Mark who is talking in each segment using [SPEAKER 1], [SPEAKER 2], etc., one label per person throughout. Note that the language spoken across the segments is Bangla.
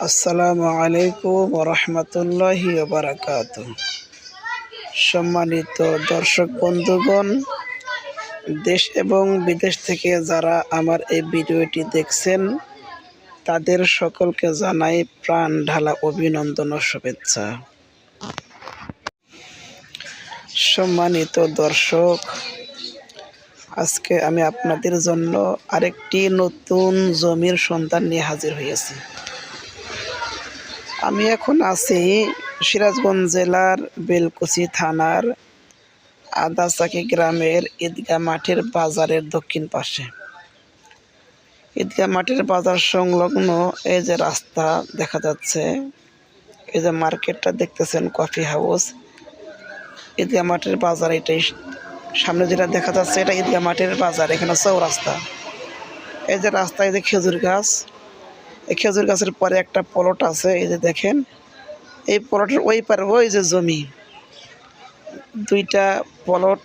[SPEAKER 1] আসসালামু আলাইকুম ওয়া রাহমাতুল্লাহি ওয়া বারাকাতুহু। সম্মানিত দর্শক বন্ধুগণ, দেশ এবং বিদেশ থেকে যারা আমার এই ভিডিওটি দেখছেন তাদের সকলকে জানাই প্রাণ ঢালা অভিনন্দন ও শুভেচ্ছা। সম্মানিত দর্শক, আজকে আমি আপনাদের জন্য আরেকটি নতুন জমির সন্ধান নিয়ে হাজির হয়েছি। আমি এখন আছি সিরাজগঞ্জ জেলার বেলকুচি থানার আদাচাকি গ্রামের ঈদগাহ মাঠের বাজারের দক্ষিণ পাশে। ঈদগাহ মাঠের বাজার সংলগ্ন এই যে রাস্তা দেখা যাচ্ছে, এই যে মার্কেটটা দেখতেছেন, কফি হাউস, ঈদগাহ মাঠের বাজার, এটাই সামনে যেটা দেখা যাচ্ছে এটা ঈদগাহ মাঠের বাজার। এখানে চৌরাস্তা, এই যে রাস্তা, এই যে খেজুর গাছ, এই খেজুর গাছের পরে একটা প্লট আছে, এই যে দেখেন, এই প্লটের ওই পারে ওই যে জমি, দুইটা প্লট,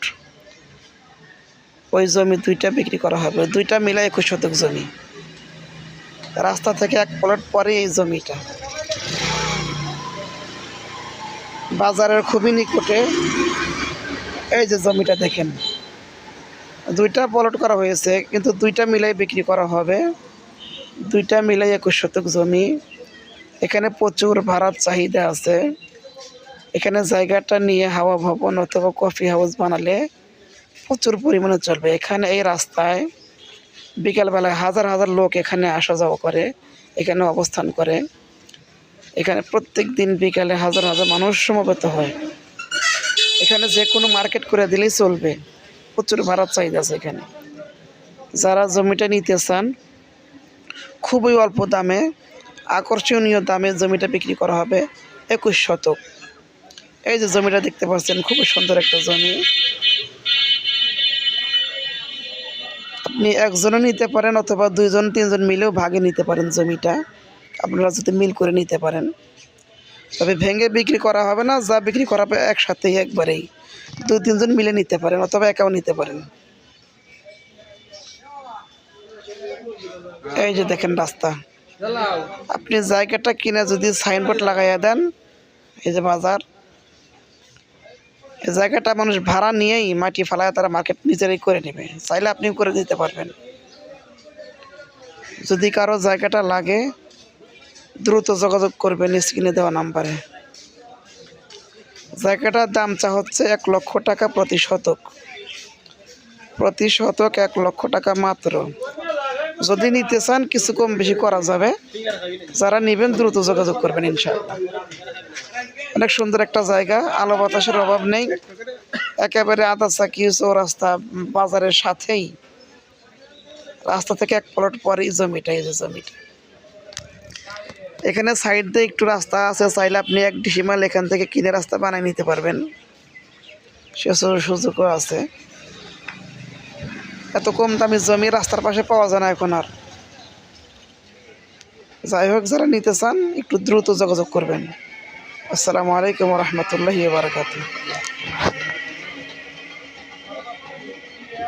[SPEAKER 1] ওই জমি দুইটা বিক্রি করা হবে, দুইটা মিলাই 21 শতক জমি। রাস্তা থেকে এক প্লট পরে এই জমিটা, বাজারের খুবই নিকটে। এই যে জমিটা দেখেন, দুইটা প্লট করা হয়েছে, কিন্তু দুইটা মিলাই বিক্রি করা হবে, দুইটা মিলাই 21 শতক জমি। এখানে প্রচুর ভাড়ার চাহিদা আছে। এখানে জায়গাটা নিয়ে হাওয়া ভবন অথবা কফি হাউস বানালে প্রচুর পরিমাণে চলবে। এখানে এই রাস্তায় বিকালবেলায় হাজার হাজার লোক এখানে আসা যাওয়া করে, এখানে অবস্থান করে। এখানে প্রত্যেক দিন বিকালে হাজার হাজার মানুষ সমবেত হয়। এখানে যে কোনো মার্কেট করে দিলেই চলবে, প্রচুর ভাড়ার চাহিদা আছে এখানে। যারা জমিটা নিতে চান, খুবই অল্প দামে, আকর্ষণীয় দামে জমিটা বিক্রি করা হবে, 21 শতক। এই যে জমিটা দেখতে পাচ্ছেন, খুবই সুন্দর একটা জমি। আপনি একজনও নিতে পারেন অথবা 2-3জন মিলেও ভাগে নিতে পারেন জমিটা, আপনারা যদি মিল করে নিতে পারেন। তবে ভেঙে বিক্রি করা হবে না, যা বিক্রি করা হবে একসাথেই, একবারেই 2-3জন মিলে নিতে পারেন অথবা একাও নিতে পারেন। এই যে দেখেন রাস্তা, আপনি জায়গাটা কিনে যদি সাইনবোর্ড লাগাইয়া দেন, এই যে বাজার, এই জায়গাটা মানুষ ভাড়া নিয়েই মাটি ফেলায় তারা মার্কেট নিজেরাই করে নেবে, চাইলে আপনি করে দিতে পারবেন। যদি কারো জায়গাটা লাগে দ্রুত যোগাযোগ করবেন স্ক্রিনে দেওয়া নাম্বারে। জায়গাটার দাম চা হচ্ছে 1 লক্ষ টাকা প্রতি শতক, প্রতি শতক 1 লক্ষ টাকা মাত্র। যদি নিতে চান কিছু কম বেশি করা যাবে, যারা নেবেন দ্রুত যোগাযোগ করবেন ইনশাআল্লাহ। অনেক সুন্দর একটা জায়গা, আলো বাতাসের অভাব নেই, একেবারে আদাচাকি চৌরাস্তা বাজারের সাথেই, রাস্তা থেকে এক প্লট পরেই জমিটা। এই যে জমিটা, এখানে সাইড দিয়ে একটু রাস্তা আছে, চাইলে আপনি 1 ডিসিমাল এখান থেকে কিনে রাস্তা বানিয়ে নিতে পারবেন, সে সুযোগও আছে। এত কম দামি জমি রাস্তার পাশে পাওয়া যায় না এখন আর। যাই হোক, যারা নিতে চান একটু দ্রুত যোগাযোগ করবেন। আসসালামু আলাইকুম ওয়া রাহমাতুল্লাহি ওয়া বারাকাতুহু।